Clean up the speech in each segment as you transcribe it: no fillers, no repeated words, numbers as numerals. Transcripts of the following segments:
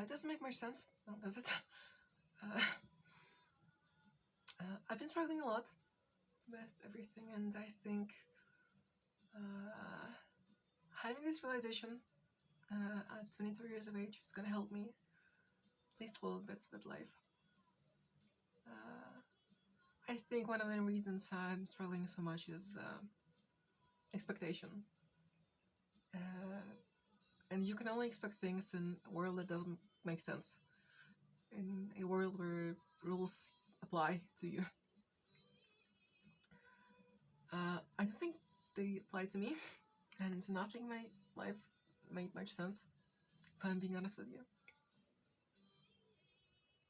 doesn't make much sense, does it? I've been struggling a lot with everything, and I think having this realization at 23 years of age is going to help me at least a little bit with life. I think one of the reasons I'm struggling so much is expectation. And you can only expect things in a world that doesn't make sense, in a world where rules apply to you. I don't think they apply to me, and nothing in my life made much sense, if I'm being honest with you.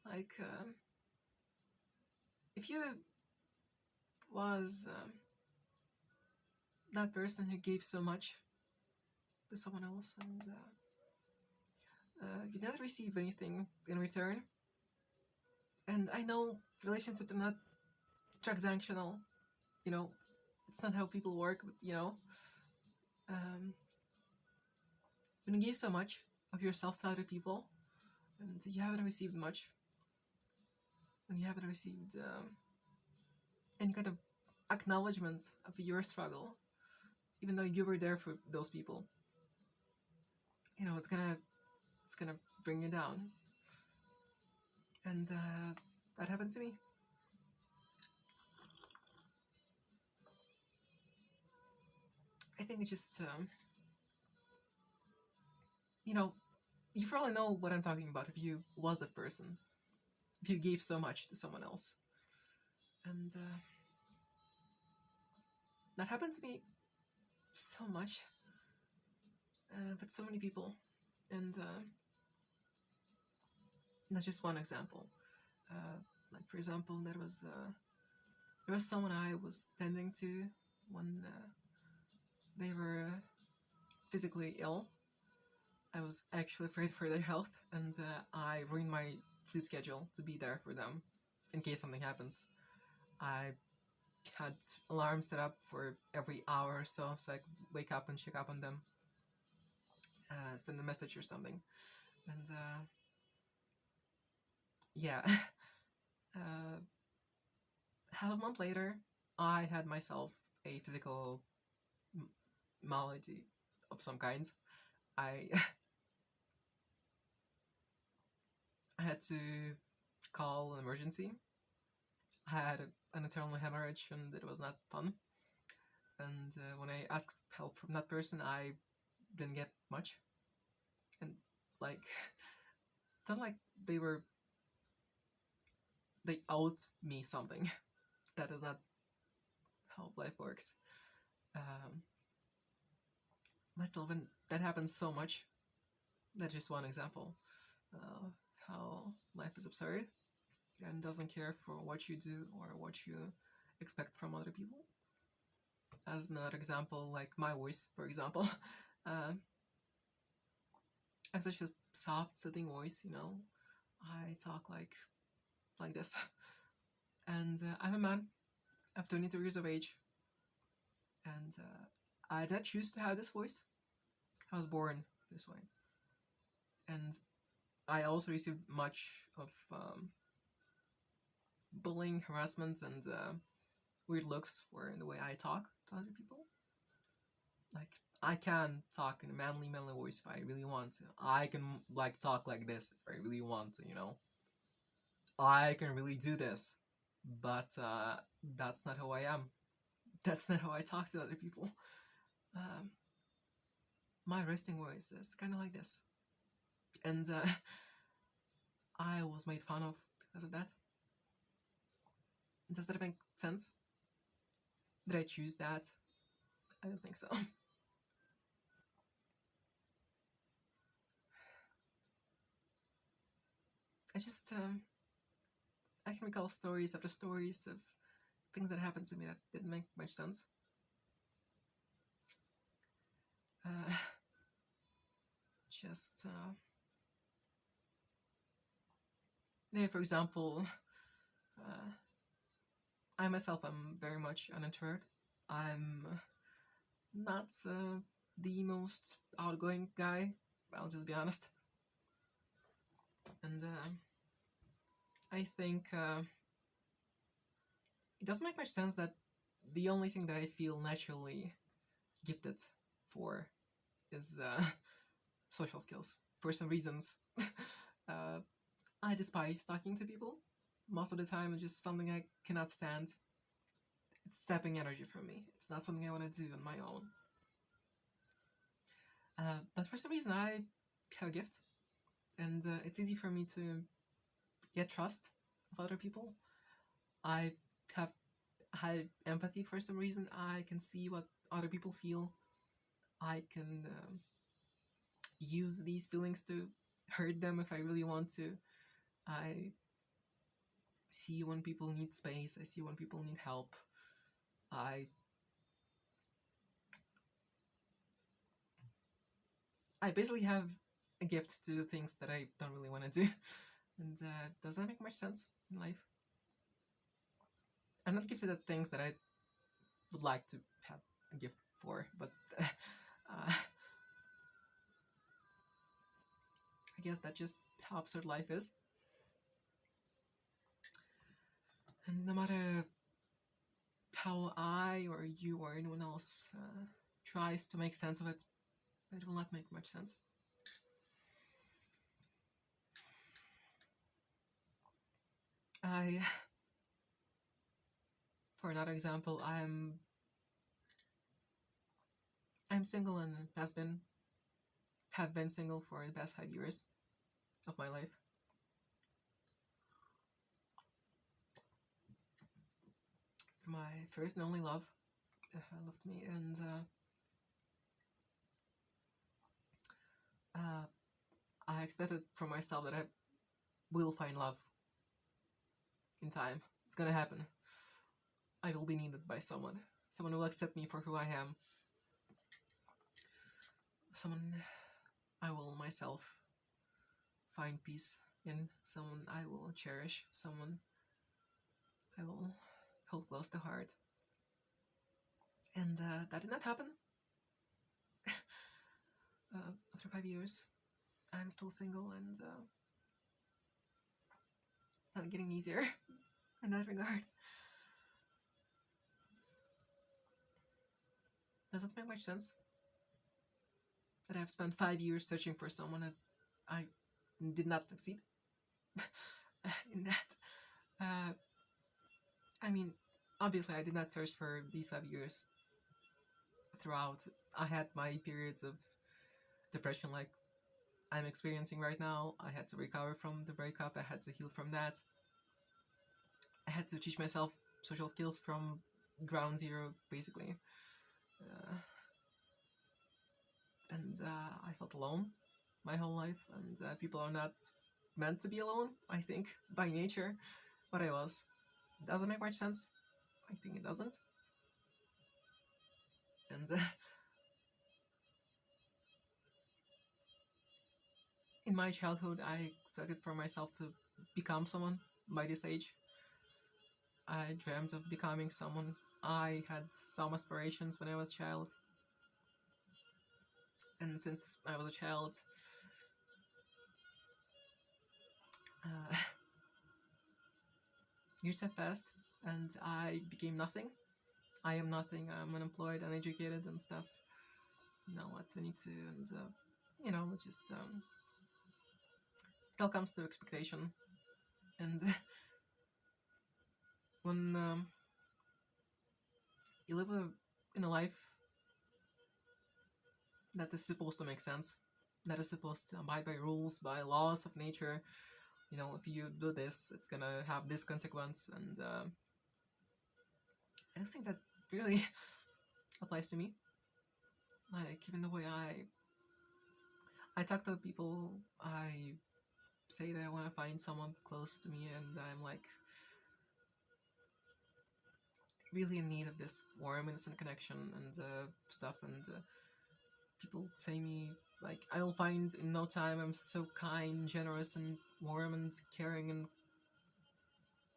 Like, if you was that person who gave so much to someone else, and you never receive anything in return, and I know relationships are not transactional, you know, it's not how people work, but, you know, when you give so much of yourself to other people, and you haven't received much, when you haven't received any kind of acknowledgement of your struggle, even though you were there for those people, you know, it's gonna bring you down. And that happened to me. I think it's just, you know, you probably know what I'm talking about if you was that person, if you gave so much to someone else. And that happened to me so much with so many people. And that's just one example. Like, for example, there was someone I was tending to when they were physically ill. I was actually afraid for their health, and I ruined my sleep schedule to be there for them in case something happens. I had alarms set up for every hour or so I could wake up and check up on them, send a message or something. And yeah, half a month later, I had myself a physical malady of some kind. I I had to call an emergency. I had an internal hemorrhage, and it was not fun. And when I asked help from that person, I didn't get much. And, like, it's not like they owed me something. That is not how life works. Myself, and that happens so much. That's just one example of how life is absurd and doesn't care for what you do or what you expect from other people. As another example, like my voice, for example, I have such a soft, soothing voice, you know. I talk like this, and I'm a man. I'm 23 years of age, and I did choose to have this voice. I was born this way, and I also received much of bullying, harassment, and weird looks for the way I talk to other people. Like, I can talk in a manly voice if I really want to. I can, like, talk like this if I really want to, you know. I can really do this, but that's not who I am. That's not how I talk to other people. My resting voice is kind of like this, and I was made fun of because of that. Does that make sense? Did I choose that? I don't think so. I just, I can recall stories after stories of things that happened to me that didn't make much sense. Just, yeah, for example, I myself am very much an introvert. I'm not the most outgoing guy, I'll just be honest. And I think it doesn't make much sense that the only thing that I feel naturally gifted for is social skills. For some reasons, I despise talking to people. Most of the time, it's just something I cannot stand. It's sapping energy from me. It's not something I want to do on my own. But for some reason, I have a gift, and it's easy for me to get trust of other people. I have high empathy for some reason. I can see what other people feel. I can use these feelings to hurt them if I really want to. I see when people need space. I see when people need help. I basically have a gift to things that I don't really want to do. And does that make much sense in life? I'm not gifted at things that I would like to have a gift for, but I guess that's just how absurd life is. And no matter how I or you or anyone else tries to make sense of it, it will not make much sense. For another example, I'm single and have been single for the past 5 years of my life. My first and only love left me, and I expected from myself that I will find love in time. It's gonna happen. I will be needed by someone. Someone will accept me for who I am. Someone I will myself find peace in. Someone I will cherish. Someone I will hold close to heart. And that did not happen. After 5 years, I'm still single, and it's not getting easier in that regard. Does it make much sense that I've spent 5 years searching for someone and I did not succeed in that? I mean, obviously, I did not search for these 5 years throughout. I had my periods of depression, like I'm experiencing right now. I had to recover from the breakup. I had to heal from that. I had to teach myself social skills from ground zero, basically. And I felt alone my whole life, and people are not meant to be alone, I think, by nature, but I was. Does it make much sense? I think it doesn't. And in my childhood, I expected for myself to become someone by this age. I dreamt of becoming someone. I had some aspirations when I was a child. And since I was a child, years have passed, and I became nothing. I am nothing. I'm unemployed, uneducated, and stuff. Now at 22, and it's just it all comes to expectation. And when you live in a life that is supposed to make sense, that is supposed to abide by rules, by laws of nature, if you do this, it's gonna have this consequence, and I don't think that really applies to me. Like, even the way I talk to people, I say that I want to find someone close to me, and I'm like really in need of this warm, innocent connection and stuff. And people say me like, I will find in no time. I'm so kind, generous, and warm, and caring, and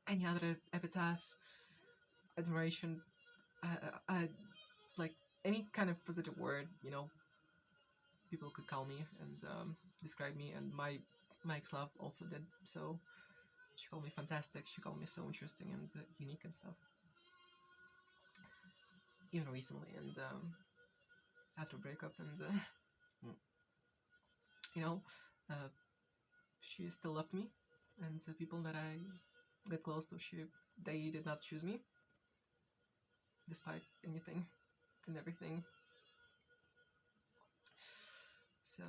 any other epitaph, admiration, I like any kind of positive word, people could call me and describe me. And my my ex-love also did so. She called me fantastic. She called me so interesting and unique and stuff. Even recently, and after breakup, and you know, uh, she still loved me, and the people that I get close to, they did not choose me, despite anything and everything. So,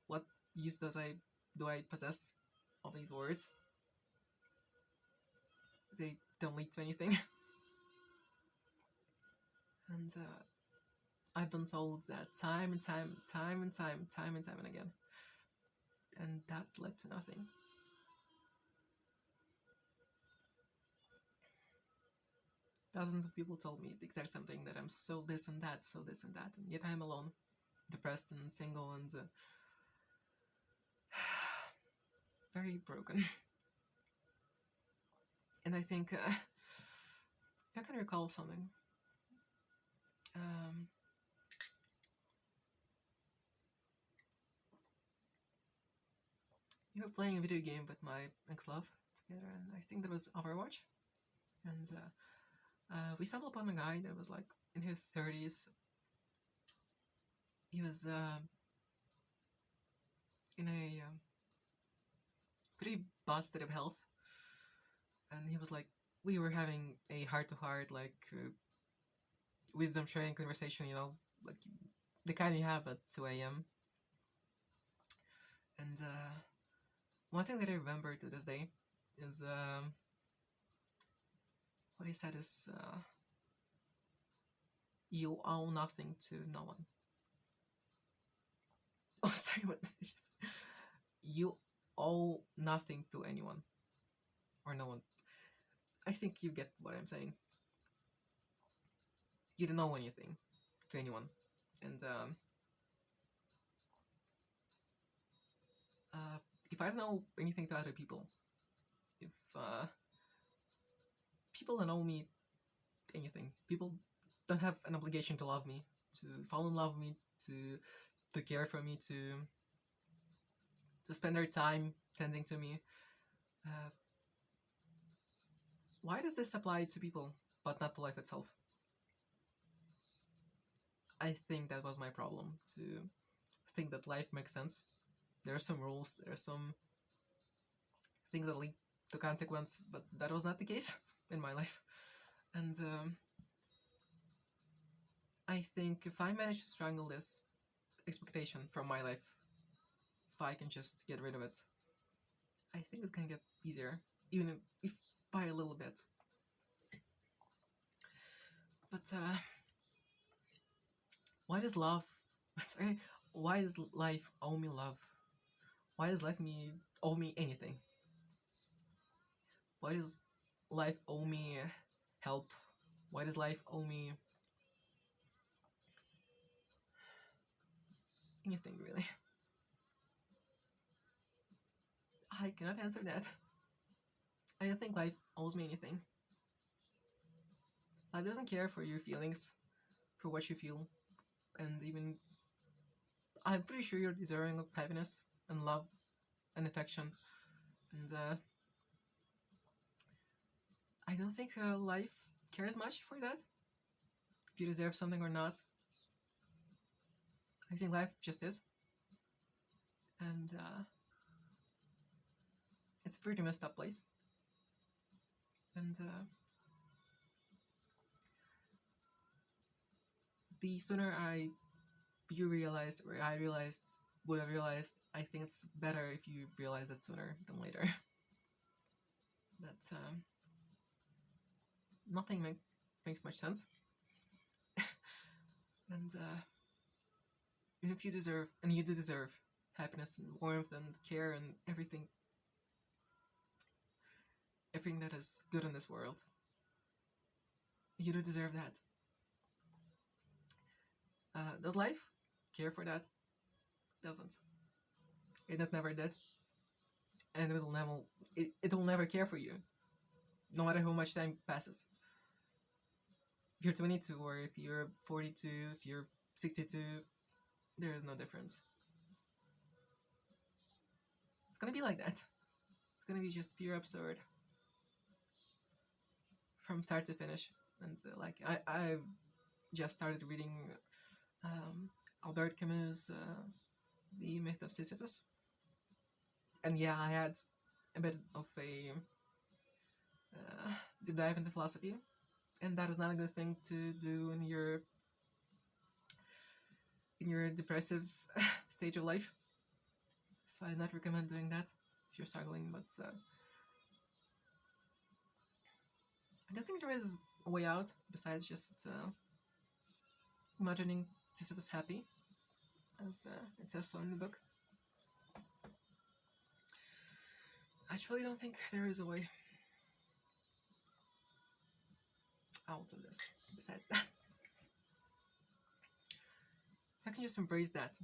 what use do I possess all these words? They don't lead to anything. And I've been told that time and time and again, and that led to nothing. Thousands of people told me the exact same thing, that I'm so this and that, and yet I'm alone, depressed and single and very broken. And I think I can recall something. Um, you were playing a video game with my ex-love together, and I think that was Overwatch. And we stumbled upon a guy that was like in his 30s. He was in a pretty bad state of health, and he was like, we were having a heart-to-heart, like wisdom sharing conversation, like the kind you have at 2 a.m. And one thing that I remember to this day is what he said is, you owe nothing to no one. Oh, sorry, what? You owe nothing to anyone or no one. I think you get what I'm saying. You don't owe anything to anyone, and if I don't owe anything to other people, if people don't owe me anything, people don't have an obligation to love me, to fall in love with me, to care for me, to spend their time tending to me. Why does this apply to people but not to life itself? I think that was my problem, to think that life makes sense. There are some rules, there are some things that lead to consequence, but that was not the case in my life. And I think if I manage to strangle this expectation from my life, if I can just get rid of it, I think it can get easier, even if by a little bit. But why does love? Sorry, why does life owe me love? Why does life owe me anything? Why does life owe me help? Why does life owe me anything, really? I cannot answer that. I don't think life owes me anything. Life doesn't care for your feelings, for what you feel, and even I'm pretty sure you're deserving of happiness and love and affection. And I don't think life cares much for that, if you deserve something or not. I think life just is. And it's a pretty messed up place. And the sooner you realize, or I realized, would have realized, I think it's better if you realize it sooner than later. That nothing makes much sense. And if you deserve, and you do deserve, happiness and warmth and care and everything that is good in this world, you do deserve that. Does life care for that? Doesn't. It never did, and it will never care for you, no matter how much time passes. If you're 22 or if you're 42, if you're 62, there is no difference. gonna be like that. It's gonna be just pure absurd from start to finish. And like I just started reading Albert Camus' The Myth of Sisyphus, and yeah, I had a bit of a deep dive into philosophy, and that is not a good thing to do in your depressive stage of life. So I not recommend doing that if you're struggling. But I don't think there is a way out besides just imagining Sisyphus happy, as it says so in the book. I truly don't think there is a way out of this besides that. If I can just embrace that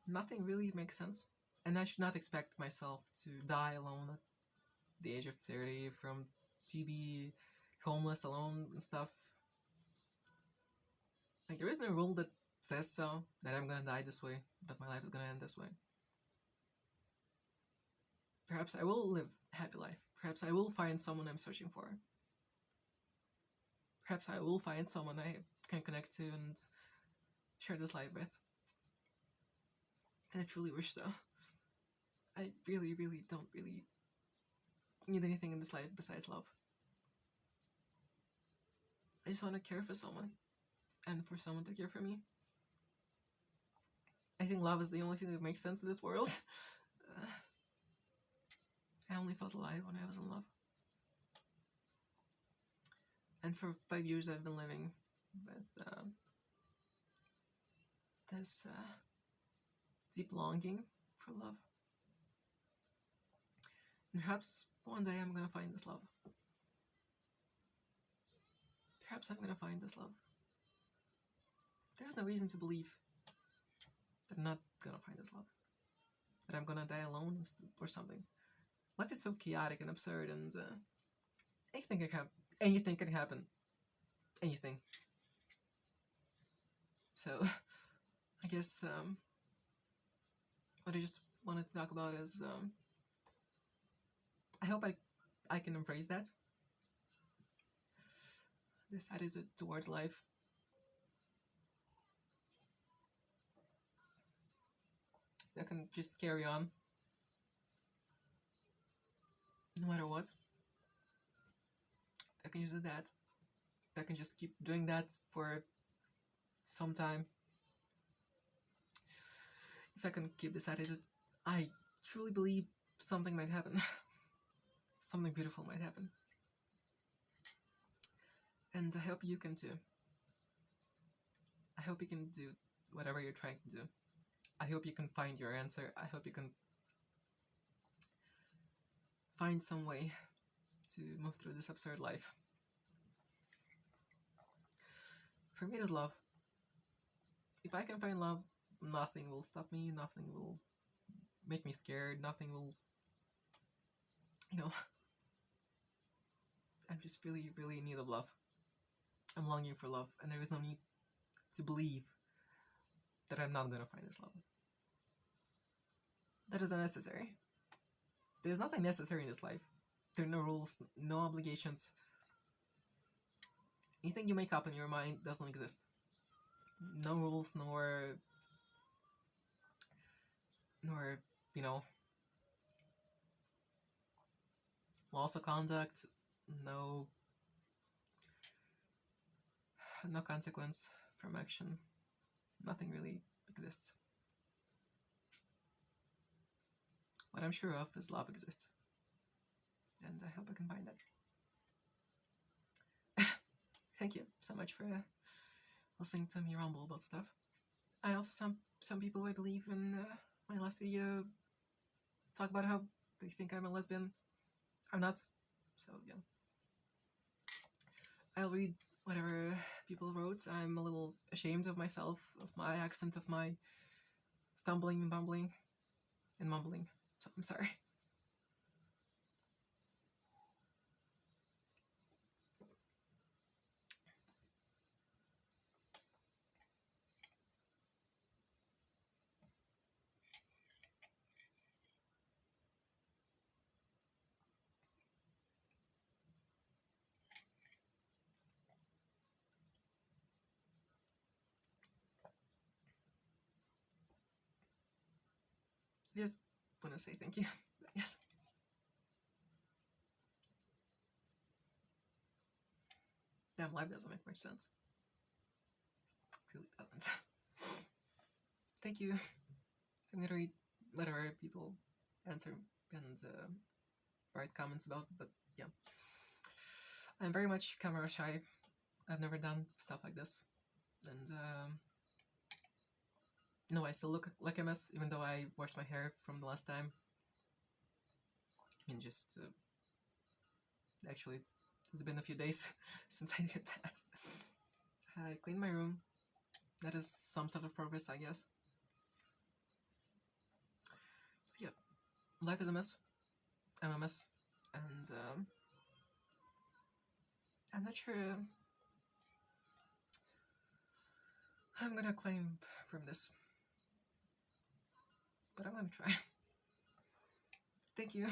nothing really makes sense, and I should not expect myself to die alone at the age of 30 from TB, homeless, alone, and stuff. Like, there is no rule that says so, that I'm gonna die this way, that my life is gonna end this way. Perhaps I will live a happy life. Perhaps I will find someone I'm searching for. Perhaps I will find someone I can connect to and share this life with. And I truly wish so. I really, really don't really need anything in this life besides love. I just want to care for someone, and for someone to care for me. I think love is the only thing that makes sense in this world. I only felt alive when I was in love. And for 5 years I've been living with this deep longing for love. And perhaps one day I'm gonna find this love. Perhaps I'm gonna find this love. There's no reason to believe that I'm not gonna find this love. That I'm gonna die alone or something. Life is so chaotic and absurd, and anything can happen. Anything can happen. Anything. So, I guess what I just wanted to talk about is I hope I can embrace that. This attitude towards life. I can just carry on no matter what. I can just do that. I can just keep doing that for some time. If I can keep this attitude, I truly believe something might happen. Something beautiful might happen. And I hope you can too. I hope you can do whatever you're trying to do. I hope you can find your answer. I hope you can find some way to move through this absurd life. For me, it is love. If I can find love, nothing will stop me, nothing will make me scared, nothing will, I'm just really, really in need of love. I'm longing for love, and there is no need to believe that I'm not gonna find this love. That is unnecessary. There's nothing necessary in this life. There are no rules, no obligations. Anything you make up in your mind doesn't exist. No rules, nor laws of conduct, no consequence from action. Nothing really exists. What I'm sure of is love exists. And I hope I can find that. Thank you so much for listening to me rumble about stuff. I also, some people, I believe, in my last video talk about how they think I'm a lesbian. I'm not. So, yeah. I'll read whatever people wrote. I'm a little ashamed of myself, of my accent, of my stumbling and bumbling and mumbling. So, I'm sorry. I just want to say thank you. Yes. Damn, life doesn't make much sense. It really doesn't. Thank you. I'm gonna read whatever people answer and write comments about, but yeah. I'm very much camera shy. I've never done stuff like this. And no, I still look like a mess, even though I washed my hair from the last time. I mean, just actually, it's been a few days since I did that. I cleaned my room. That is some sort of progress, I guess. But yeah, life is a mess. I'm a mess. And I'm not sure I'm gonna claim from this. But I'm gonna try. Thank you.